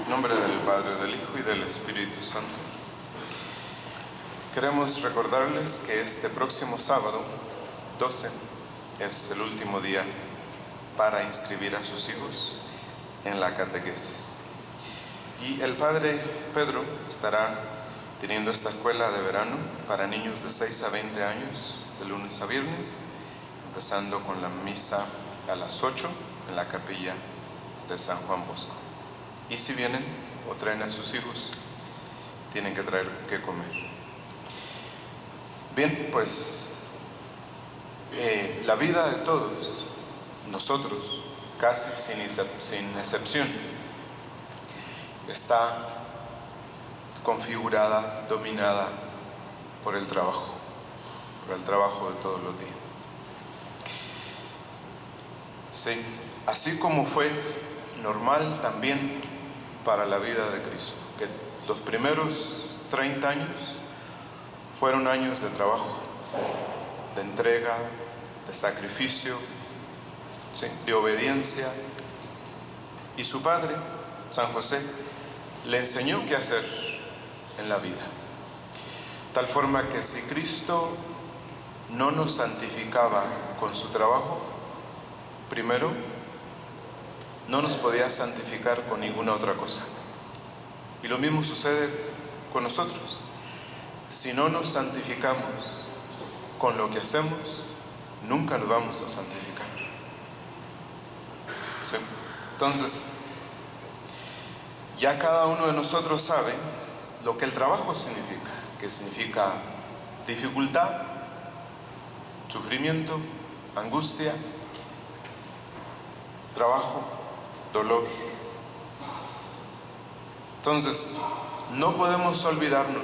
En nombre del Padre, del Hijo y del Espíritu Santo. Queremos recordarles que este próximo sábado, 12, es el último día para inscribir a sus hijos en la catequesis. Y el Padre Pedro estará teniendo esta escuela de verano para niños de 6 a 20 años, de lunes a viernes, empezando con la misa a las 8 en la capilla de San Juan Bosco. Y si vienen o traen a sus hijos, tienen que traer qué comer. Bien, pues la vida de todos nosotros, casi sin excepción, está configurada, dominada por el trabajo de todos los días. Sí, así como fue normal también para la vida de Cristo, que los primeros 30 años fueron años de trabajo, de entrega, de sacrificio, ¿sí?, de obediencia. Y su padre, San José, le enseñó qué hacer en la vida. Tal forma que si Cristo no nos santificaba con su trabajo, primero, no nos podía santificar con ninguna otra cosa. Y lo mismo sucede con nosotros. Si no nos santificamos con lo que hacemos, nunca lo vamos a santificar. ¿Sí? Entonces, ya cada uno de nosotros sabe lo que el trabajo significa, que significa dificultad, sufrimiento, angustia, trabajo, dolor. Entonces, no podemos olvidarnos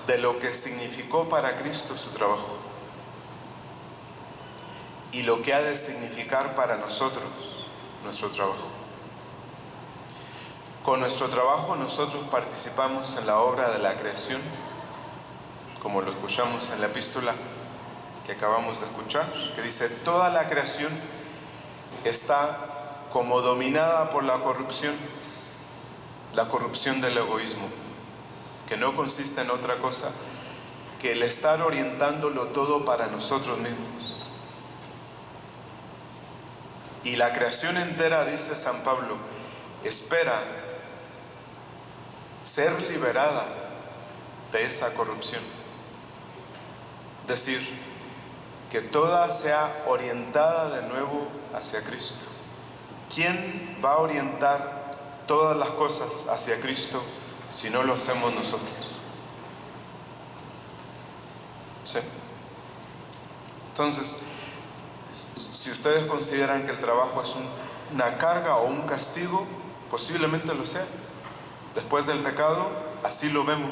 de lo que significó para Cristo su trabajo y lo que ha de significar para nosotros nuestro trabajo. Con nuestro trabajo nosotros participamos en la obra de la creación, como lo escuchamos en la epístola que acabamos de escuchar, que dice: toda la creación está como dominada por la corrupción del egoísmo, que no consiste en otra cosa que el estar orientándolo todo para nosotros mismos. Y la creación entera, dice San Pablo, espera ser liberada de esa corrupción. Es decir, que toda sea orientada de nuevo hacia Cristo. ¿Quién va a orientar todas las cosas hacia Cristo si no lo hacemos nosotros? ¿Sí? Entonces, si ustedes consideran que el trabajo es una carga o un castigo, posiblemente lo sea. Después del pecado, así lo vemos,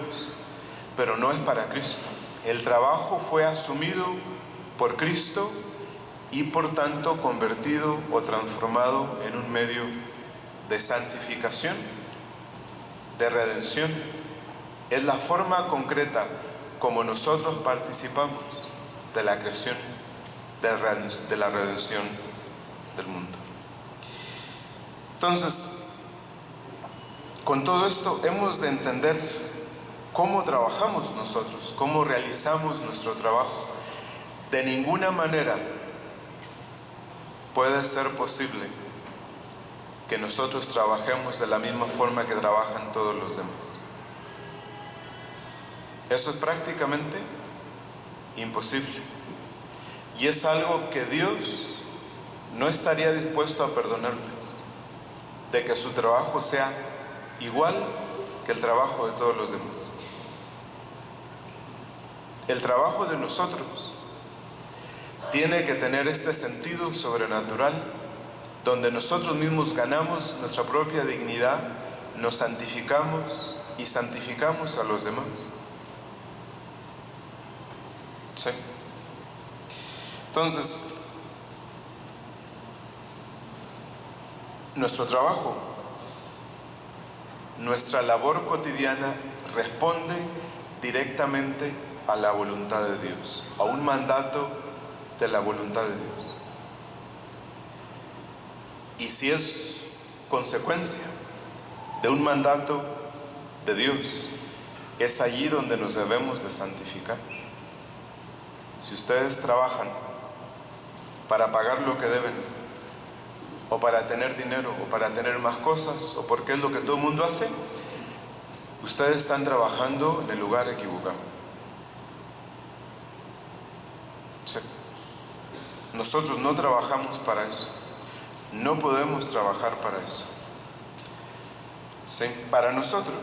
pero no es para Cristo. El trabajo fue asumido por Cristo y por tanto convertido o transformado en un medio de santificación, de redención. Es la forma concreta como nosotros participamos de la creación, de la redención del mundo. Entonces, con todo esto hemos de entender cómo trabajamos nosotros, cómo realizamos nuestro trabajo. De ninguna manera puede ser posible que nosotros trabajemos de la misma forma que trabajan todos los demás. Eso es prácticamente imposible. Y es algo que Dios no estaría dispuesto a perdonarnos, de que su trabajo sea igual que el trabajo de todos los demás. El trabajo de nosotros tiene que tener este sentido sobrenatural, donde nosotros mismos ganamos nuestra propia dignidad, nos santificamos y santificamos a los demás. ¿Sí? Entonces, nuestro trabajo, nuestra labor cotidiana responde directamente a la voluntad de Dios, a un mandato de la voluntad de Dios. Y si es consecuencia de un mandato de Dios, es allí donde nos debemos de santificar. Si ustedes trabajan para pagar lo que deben, o para tener dinero, o para tener más cosas, o porque es lo que todo el mundo hace, ustedes están trabajando en el lugar equivocado. Sí. Nosotros no trabajamos para eso. No podemos trabajar para eso. Sí. Para nosotros,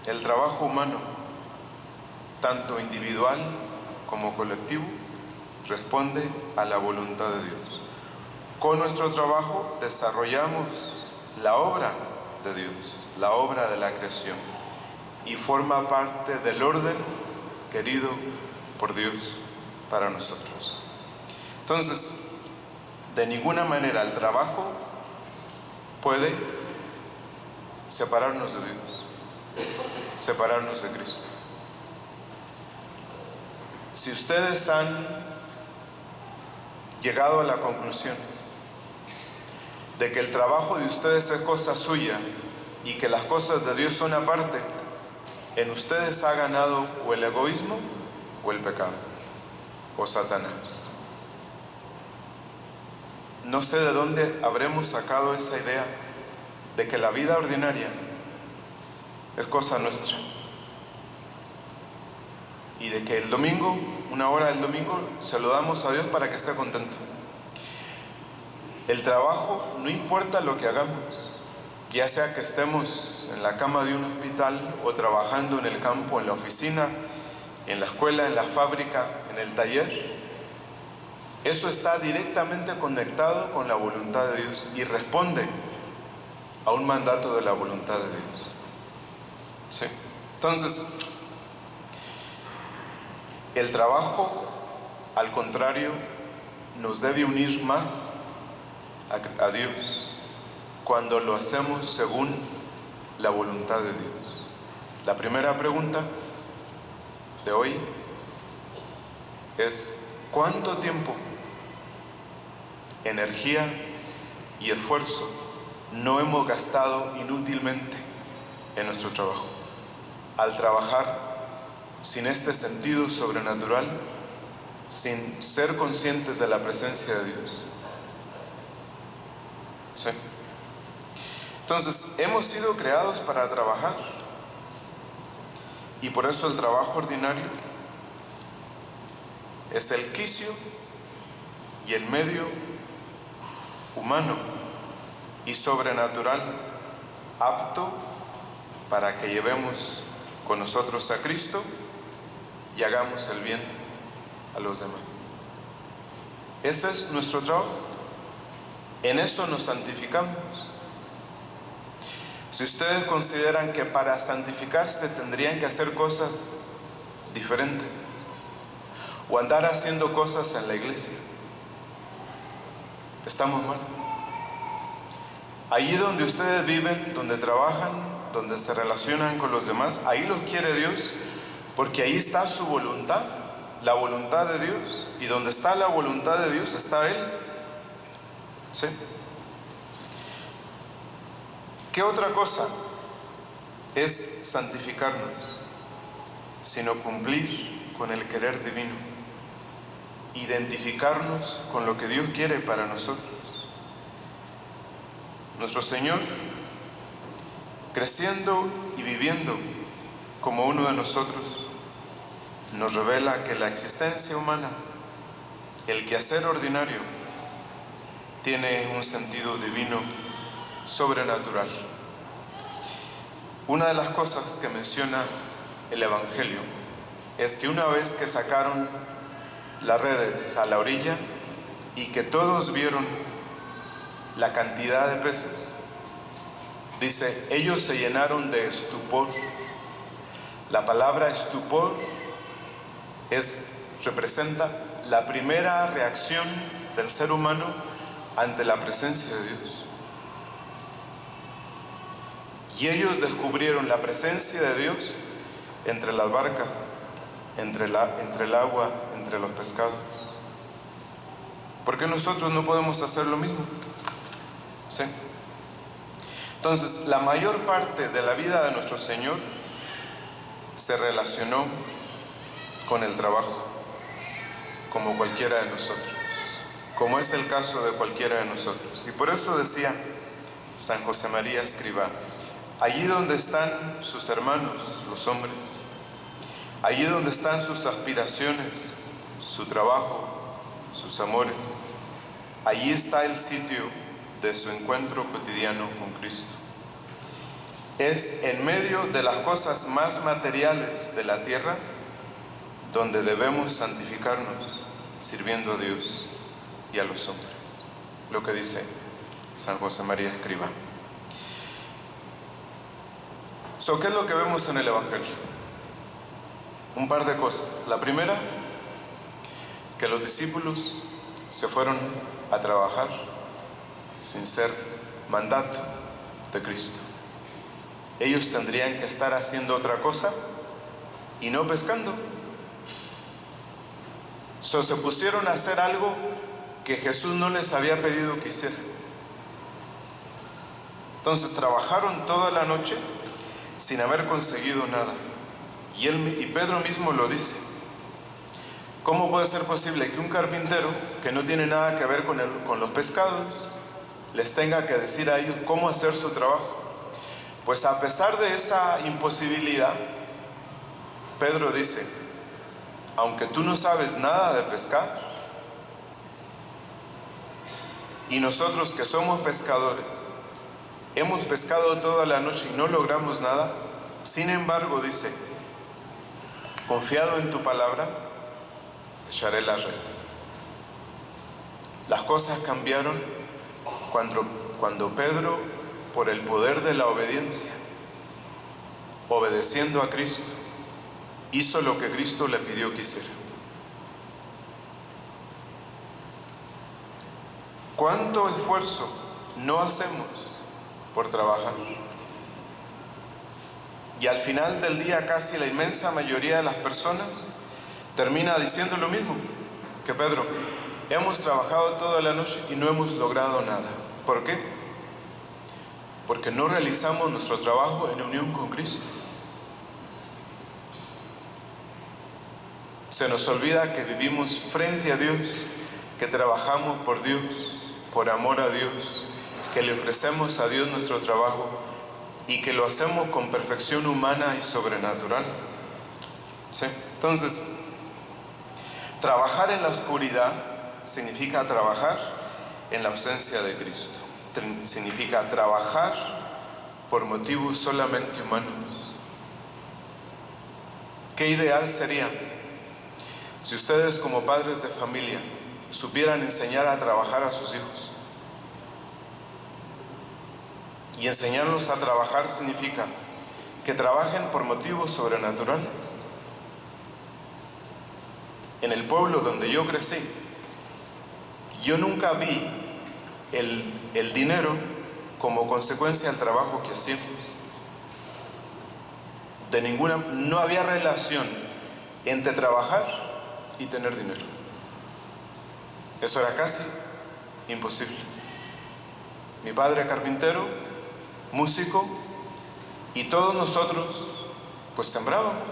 el trabajo humano, tanto individual como colectivo, responde a la voluntad de Dios. Con nuestro trabajo desarrollamos la obra de Dios, la obra de la creación, y forma parte del orden querido por Dios para nosotros. Entonces, de ninguna manera el trabajo puede separarnos de Dios, separarnos de Cristo. Si ustedes han llegado a la conclusión de que el trabajo de ustedes es cosa suya y que las cosas de Dios son aparte, en ustedes ha ganado o el egoísmo o el pecado, o Satanás. No sé de dónde habremos sacado esa idea de que la vida ordinaria es cosa nuestra, y de que el domingo, una hora del domingo, se lo damos a Dios para que esté contento. El trabajo, no importa lo que hagamos, ya sea que estemos en la cama de un hospital o trabajando en el campo, en la oficina, en la escuela, en la fábrica, en el taller, eso está directamente conectado con la voluntad de Dios y responde a un mandato de la voluntad de Dios. ¿Sí? Entonces, el trabajo, al contrario, nos debe unir más a Dios cuando lo hacemos según la voluntad de Dios. La primera pregunta de hoy es: ¿cuánto tiempo, energía y esfuerzo no hemos gastado inútilmente en nuestro trabajo, al trabajar sin este sentido sobrenatural, sin ser conscientes de la presencia de Dios? ¿Sí? Entonces, hemos sido creados para trabajar, y por eso el trabajo ordinario es el quicio y el medio humano y sobrenatural apto para que llevemos con nosotros a Cristo y hagamos el bien a los demás. Ese es nuestro trabajo. En eso nos santificamos. Si ustedes consideran que para santificarse tendrían que hacer cosas diferentes o andar haciendo cosas en la iglesia, estamos mal. Allí donde ustedes viven, donde trabajan, donde se relacionan con los demás, ahí los quiere Dios, porque ahí está su voluntad, la voluntad de Dios. Y donde está la voluntad de Dios está Él. ¿Sí? ¿Qué otra cosa es santificarnos sino cumplir con el querer divino, identificarnos con lo que Dios quiere para nosotros? Nuestro Señor, creciendo y viviendo como uno de nosotros, nos revela que la existencia humana, el quehacer ordinario, tiene un sentido divino sobrenatural. Una de las cosas que menciona el Evangelio es que una vez que sacaron las redes a la orilla y que todos vieron la cantidad de peces, dice, ellos se llenaron de estupor. La palabra estupor representa la primera reacción del ser humano ante la presencia de Dios. Y ellos descubrieron la presencia de Dios entre las barcas, entre el agua, entre los pescados. ¿Por qué nosotros no podemos hacer lo mismo? ¿Sí? Entonces, la mayor parte de la vida de nuestro Señor se relacionó con el trabajo, como cualquiera de nosotros, como es el caso de cualquiera de nosotros. Y por eso decía San José María Escrivá: allí donde están sus hermanos, los hombres, allí donde están sus aspiraciones, su trabajo, sus amores, allí está el sitio de su encuentro cotidiano con Cristo. Es en medio de las cosas más materiales de la tierra donde debemos santificarnos, sirviendo a Dios y a los hombres. Lo que dice San José María Escrivá. ¿Qué es lo que vemos en el Evangelio? Un par de cosas. La primera, que los discípulos se fueron a trabajar sin ser mandato de Cristo. Ellos tendrían que estar haciendo otra cosa y no pescando. Se pusieron a hacer algo que Jesús no les había pedido que hicieran. Entonces trabajaron toda la noche sin haber conseguido nada. Y Pedro mismo lo dice. ¿Cómo puede ser posible que un carpintero que no tiene nada que ver con los pescados les tenga que decir a ellos cómo hacer su trabajo? Pues a pesar de esa imposibilidad, Pedro dice: aunque tú no sabes nada de pescar, y nosotros que somos pescadores, hemos pescado toda la noche y no logramos nada, sin embargo, dice, confiado en tu palabra, echaré la red. Las cosas cambiaron cuando Pedro, por el poder de la obediencia, obedeciendo a Cristo, hizo lo que Cristo le pidió que hiciera. ¿Cuánto esfuerzo no hacemos por trabajar? Y al final del día casi la inmensa mayoría de las personas termina diciendo lo mismo que Pedro: hemos trabajado toda la noche y no hemos logrado nada. ¿Por qué? Porque no realizamos nuestro trabajo en unión con Cristo. Se nos olvida que vivimos frente a Dios, que trabajamos por Dios, por amor a Dios, que le ofrecemos a Dios nuestro trabajo y que lo hacemos con perfección humana y sobrenatural. ¿Sí? Entonces, trabajar en la oscuridad significa trabajar en la ausencia de Cristo. Significa trabajar por motivos solamente humanos. ¿Qué ideal sería si ustedes, como padres de familia, supieran enseñar a trabajar a sus hijos? Y enseñarlos a trabajar significa que trabajen por motivos sobrenaturales. En el pueblo donde yo crecí, yo nunca vi el dinero como consecuencia del trabajo que hacíamos. No había relación entre trabajar y tener dinero. Eso era casi imposible. Mi padre carpintero, músico, y todos nosotros pues sembrábamos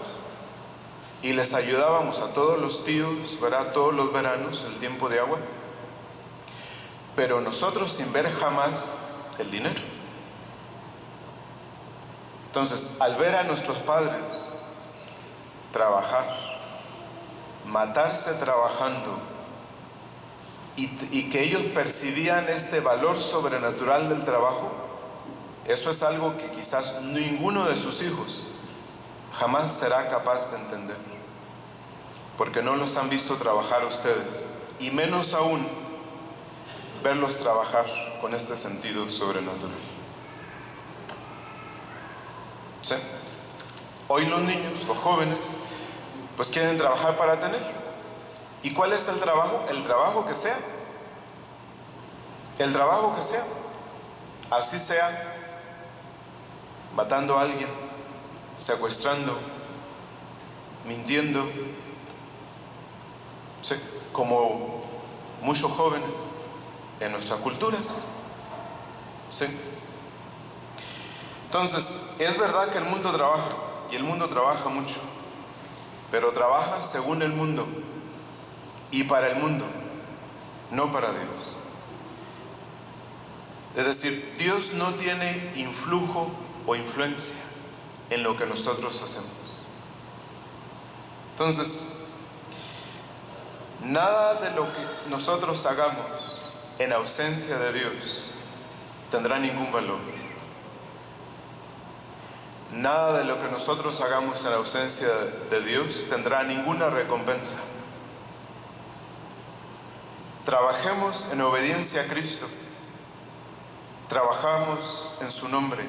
y les ayudábamos a todos los tíos, ¿verdad? Todos los veranos, el tiempo de agua, pero nosotros sin ver jamás el dinero. Entonces, al ver a nuestros padres trabajar, matarse trabajando, y que ellos percibían este valor sobrenatural del trabajo, eso es algo que quizás ninguno de sus hijos jamás será capaz de entender, porque no los han visto trabajar a ustedes, y menos aún verlos trabajar con este sentido sobrenatural. ¿Sí? Hoy los niños, los jóvenes, pues quieren trabajar para tener. ¿Y cuál es el trabajo? El trabajo que sea. El trabajo que sea. Así sea matando a alguien, secuestrando, mintiendo. ¿Sí? Como muchos jóvenes en nuestra cultura. ¿Sí? Entonces, es verdad que el mundo trabaja, y el mundo trabaja mucho, pero trabaja según el mundo y para el mundo, no para Dios. Es decir, Dios no tiene influjo o influencia en lo que nosotros hacemos. Entonces, nada de lo que nosotros hagamos en ausencia de Dios tendrá ningún valor. Nada de lo que nosotros hagamos en ausencia de Dios tendrá ninguna recompensa. Trabajemos en obediencia a Cristo. Trabajamos en su nombre.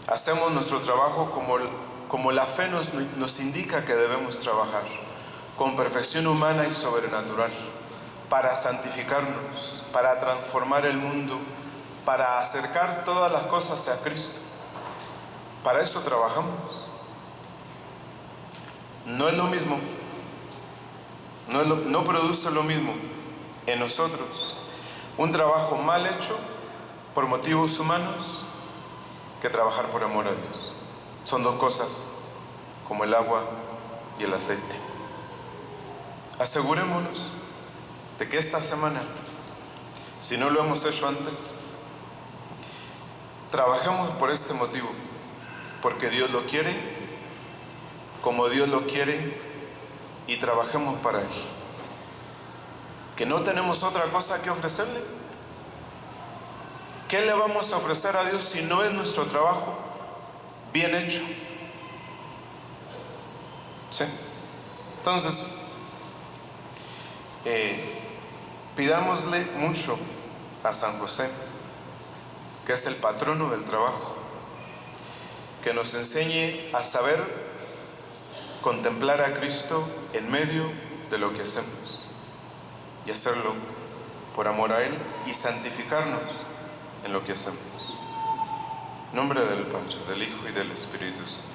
Hacemos nuestro trabajo como la fe nos indica que debemos trabajar, con perfección humana y sobrenatural, para santificarnos, para transformar el mundo, para acercar todas las cosas a Cristo. Para eso trabajamos. No es lo mismo, no produce lo mismo en nosotros un trabajo mal hecho por motivos humanos que trabajar por amor a Dios. Son dos cosas como el agua y el aceite. Asegurémonos de que esta semana, si no lo hemos hecho antes, trabajemos por este motivo, porque Dios lo quiere, como Dios lo quiere, y trabajemos para Él. Que no tenemos otra cosa que ofrecerle. ¿Qué le vamos a ofrecer a Dios si no es nuestro trabajo bien hecho? ¿Sí? Entonces, pidámosle mucho a San José, que es el patrono del trabajo, que nos enseñe a saber contemplar a Cristo en medio de lo que hacemos y hacerlo por amor a Él y santificarnos en lo que hacemos. En nombre del Padre, del Hijo y del Espíritu Santo.